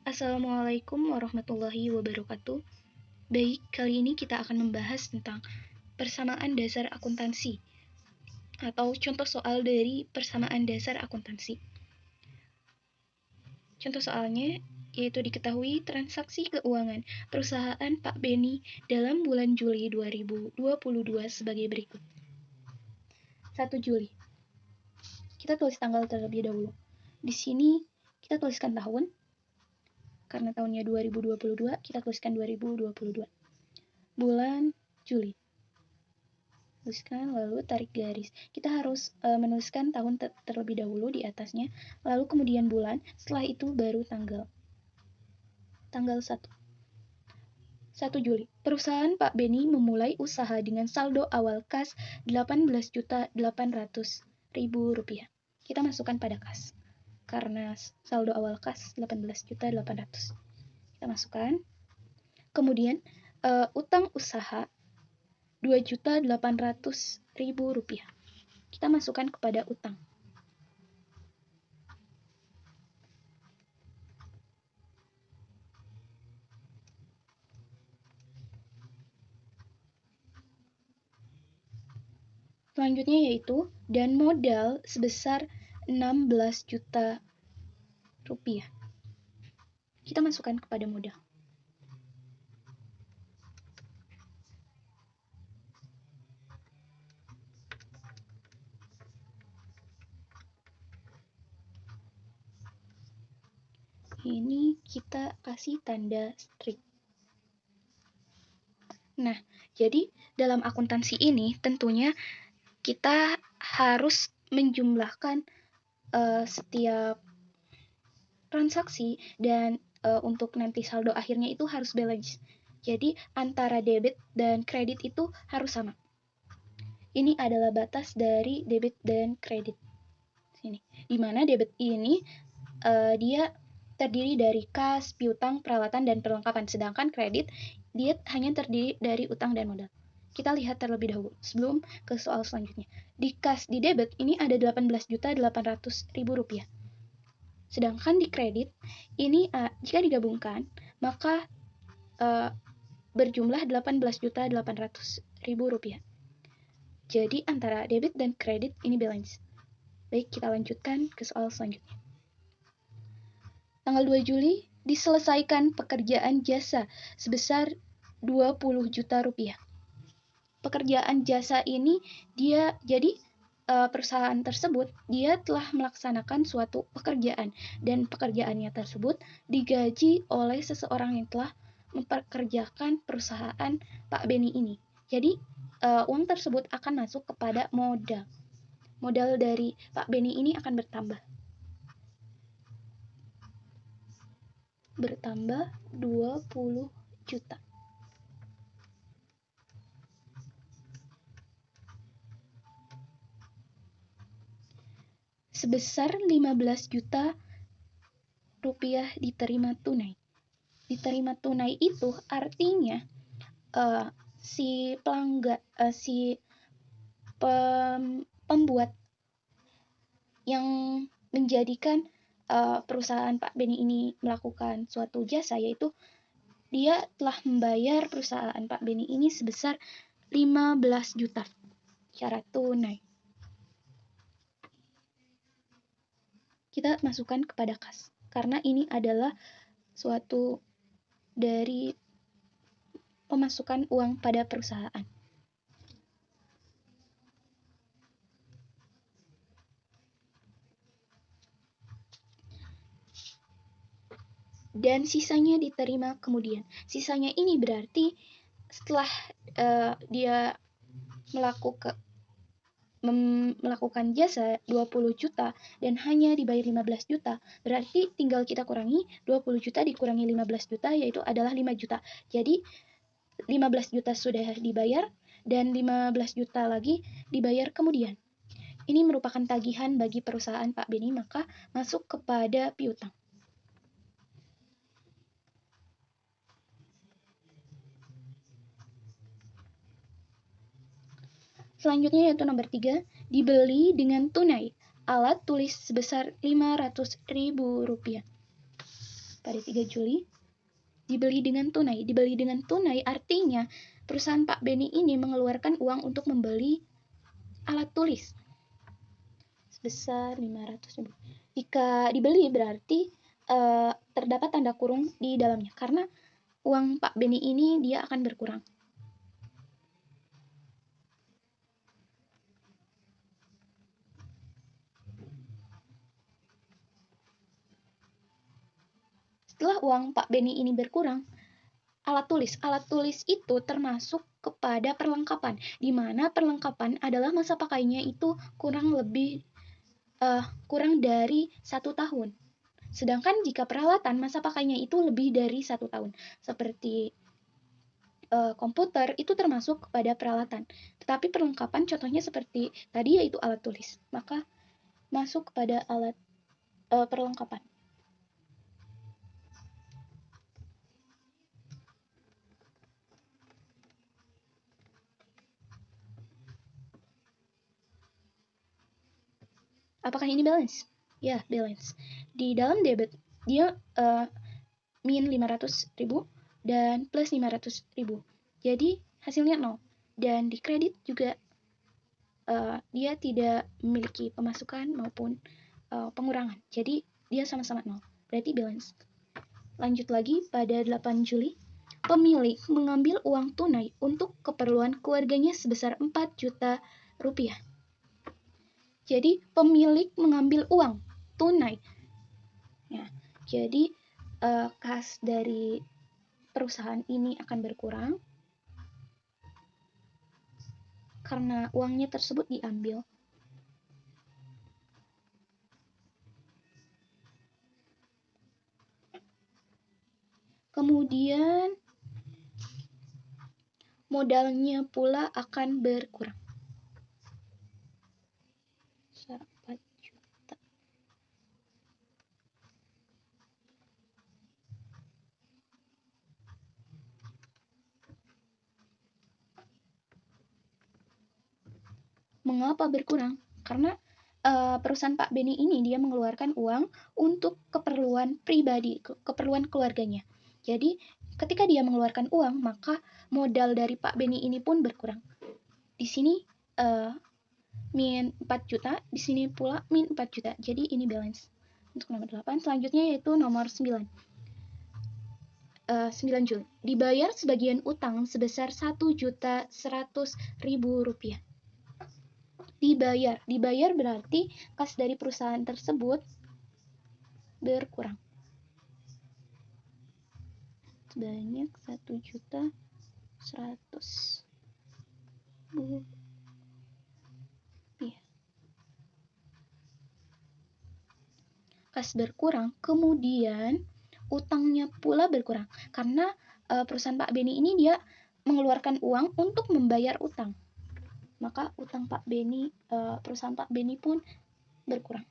Assalamualaikum warahmatullahi wabarakatuh. Baik, kali ini kita akan membahas tentang persamaan dasar akuntansi atau contoh soal dari persamaan dasar akuntansi. Contoh soalnya yaitu diketahui transaksi keuangan perusahaan Pak Beni dalam bulan Juli 2022 sebagai berikut. 1 Juli. Kita tulis tanggal terlebih dahulu. Di sini kita tuliskan tahun, karena tahunnya 2022, kita tuliskan 2022. Bulan Juli. Tuliskan, lalu tarik garis. Kita harus menuliskan tahun terlebih dahulu di atasnya, lalu kemudian bulan, setelah itu baru tanggal. Tanggal 1. 1 Juli. Perusahaan Pak Beni memulai usaha dengan saldo awal kas Rp18.800.000. Kita masukkan pada kas. Karena saldo awal kas 18.800.000. Kita masukkan. Kemudian utang usaha Rp2.800.000. Kita masukkan kepada utang. Selanjutnya yaitu dan modal sebesar 16 juta rupiah. Kita masukkan kepada modal. Ini kita kasih tanda strike. Nah, jadi dalam akuntansi ini tentunya kita harus menjumlahkan setiap transaksi dan untuk nanti saldo akhirnya itu harus balance. Jadi antara debit dan kredit itu harus sama. Ini adalah batas dari debit dan kredit. Sini. Di mana debit ini dia terdiri dari kas, piutang, peralatan, dan perlengkapan. Sedangkan kredit dia hanya terdiri dari utang dan modal. Kita lihat terlebih dahulu sebelum ke soal selanjutnya. Di kas, di debit ini ada Rp18.800.000. Sedangkan di kredit ini jika digabungkan maka berjumlah Rp18.800.000. Jadi antara debit dan kredit ini balance. Baik, kita lanjutkan ke soal selanjutnya. Tanggal 2 Juli diselesaikan pekerjaan jasa sebesar 20 juta rupiah. Pekerjaan jasa ini dia jadi perusahaan tersebut dia telah melaksanakan suatu pekerjaan dan pekerjaannya tersebut digaji oleh seseorang yang telah mempekerjakan perusahaan Pak Beni ini. Jadi uang tersebut akan masuk kepada modal. Modal dari Pak Beni ini akan bertambah 20 juta. Sebesar 15 juta rupiah diterima tunai. Diterima tunai itu artinya si pembuat yang menjadikan perusahaan Pak Beni ini melakukan suatu jasa, yaitu dia telah membayar perusahaan Pak Beni ini sebesar 15 juta secara tunai. Kita masukkan kepada kas, karena ini adalah suatu dari pemasukan uang pada perusahaan. Dan sisanya diterima kemudian. Sisanya ini berarti setelah dia melakukan jasa 20 juta dan hanya dibayar 15 juta, berarti tinggal kita kurangi 20 juta dikurangi 15 juta, yaitu adalah 5 juta. Jadi 15 juta sudah dibayar dan 15 juta lagi dibayar kemudian. Ini merupakan tagihan bagi perusahaan Pak Beni, maka masuk kepada piutang. Selanjutnya yaitu nomor 3, dibeli dengan tunai alat tulis sebesar Rp500.000. pada 3 Juli dibeli dengan tunai. Dibeli dengan tunai artinya perusahaan Pak Beni ini mengeluarkan uang untuk membeli alat tulis sebesar 500.000. Jika dibeli berarti terdapat tanda kurung di dalamnya karena uang Pak Beni ini dia akan berkurang. Setelah uang Pak Beni ini berkurang, alat tulis itu termasuk kepada perlengkapan, di mana perlengkapan adalah masa pakainya itu kurang dari 1 tahun. Sedangkan jika peralatan masa pakainya itu lebih dari 1 tahun, seperti komputer itu termasuk kepada peralatan. Tetapi perlengkapan contohnya seperti tadi yaitu alat tulis, maka masuk kepada alat perlengkapan. Apakah ini balance? Ya, balance. Di dalam debit, dia min 500.000 dan plus 500.000. Jadi, hasilnya 0. Dan di kredit juga dia tidak memiliki pemasukan maupun pengurangan. Jadi, dia sama-sama 0. Berarti balance. Lanjut lagi pada 8 Juli. Pemilik mengambil uang tunai untuk keperluan keluarganya sebesar 4 juta rupiah. Jadi pemilik mengambil uang tunai. Ya, jadi kas dari perusahaan ini akan berkurang karena uangnya tersebut diambil. Kemudian modalnya pula akan berkurang. 4 juta. Mengapa berkurang? Karena perusahaan Pak Beni ini dia mengeluarkan uang untuk keperluan pribadi, keperluan keluarganya. Jadi ketika dia mengeluarkan uang, maka modal dari Pak Beni ini pun berkurang. Di sini min 4 juta, di sini pula min 4 juta. Jadi ini balance. Untuk nomor 8, selanjutnya yaitu nomor 9. 9 Juli. Dibayar sebagian utang sebesar 1.100.000 rupiah. Dibayar berarti kas dari perusahaan tersebut berkurang. Sebanyak 1.100.000 rupiah. Kas berkurang, kemudian utangnya pula berkurang karena perusahaan Pak Beni ini dia mengeluarkan uang untuk membayar utang. Maka utang Pak Beni, perusahaan Pak Beni pun berkurang.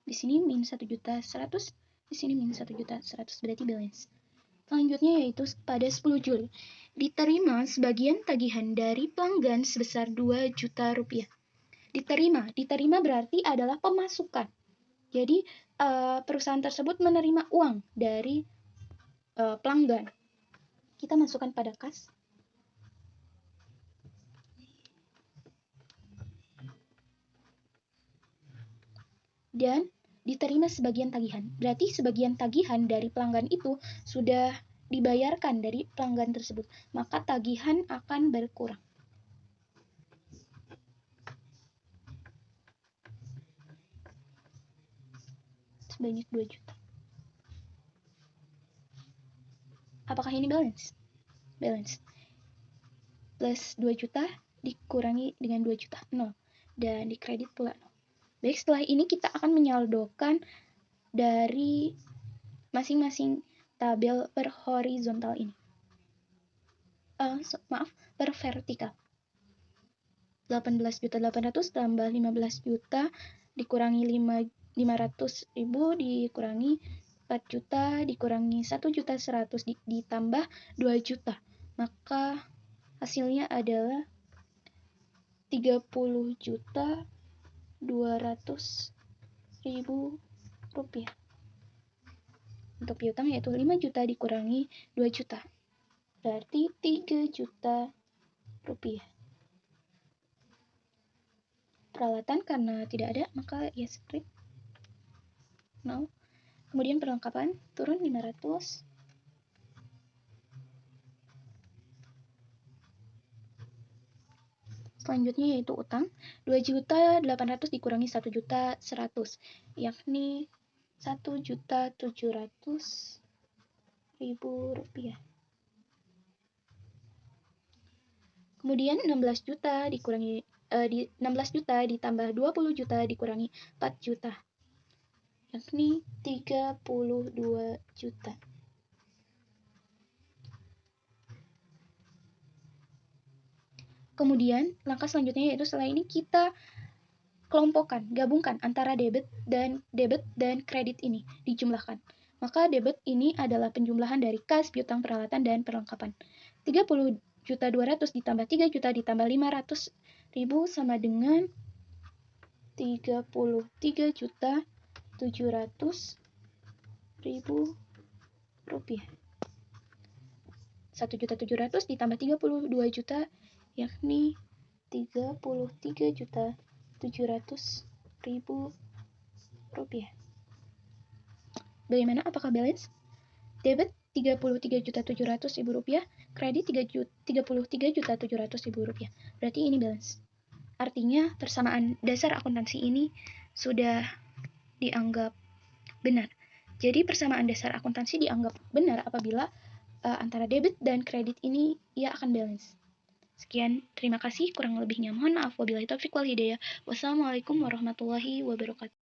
Di sini min 1.100.000, di sini min 1.100.000, berarti balance. Selanjutnya yaitu pada 10 Juli. Diterima sebagian tagihan dari pelanggan sebesar 2 juta rupiah. Diterima berarti adalah pemasukan. Jadi perusahaan tersebut menerima uang dari pelanggan. Kita masukkan pada kas. Dan diterima sebagian tagihan. Berarti sebagian tagihan dari pelanggan itu sudah dibayarkan dari pelanggan tersebut. Maka tagihan akan berkurang. Sebanyak 2 juta. Apakah ini balance? Balance. Plus 2 juta dikurangi dengan 2 juta, 0. Dan di kredit pula 0. Baik, setelah ini kita akan menyaldokan dari masing-masing tabel per horizontal ini. Per vertikal. 18.800 tambah 15 juta dikurangi 500.000 dikurangi 4 juta dikurangi 1.100.000 ditambah 2 juta. Maka hasilnya adalah 30.200.000 rupiah. Untuk piutang yaitu 5 juta dikurangi 2 juta, berarti 3 juta rupiah. Peralatan karena tidak ada, maka ya strip 0. Kemudian perlengkapan turun 500. Selanjutnya yaitu utang 2.800.000 dikurangi 1.100.000, yakni 1.700.000 rupiah. Kemudian 16 juta dikurangi 16 juta ditambah 20 juta dikurangi 4 juta, yakni 32 juta. Kemudian langkah selanjutnya yaitu setelah ini kita kelompokkan, gabungkan antara debit dan kredit ini, dijumlahkan. Maka debit ini adalah penjumlahan dari kas, piutang, peralatan, dan perlengkapan. 30.200.000 ditambah 3 juta ditambah 500.000 sama dengan 33.700.000 rupiah. 1.700.000 ditambah 32 juta, yakni 33.700.000 rupiah. Bagaimana? Apakah balance? Debit 33.700.000 rupiah, kredit 33.700.000 rupiah. Berarti ini balance. Artinya persamaan dasar akuntansi ini sudah dianggap benar. Jadi persamaan dasar akuntansi dianggap benar apabila antara debit dan kredit ini ia akan balance. Sekian, terima kasih. Kurang lebihnya mohon maaf. Wabillahi taufiq wal hidayah. Wassalamualaikum warahmatullahi wabarakatuh.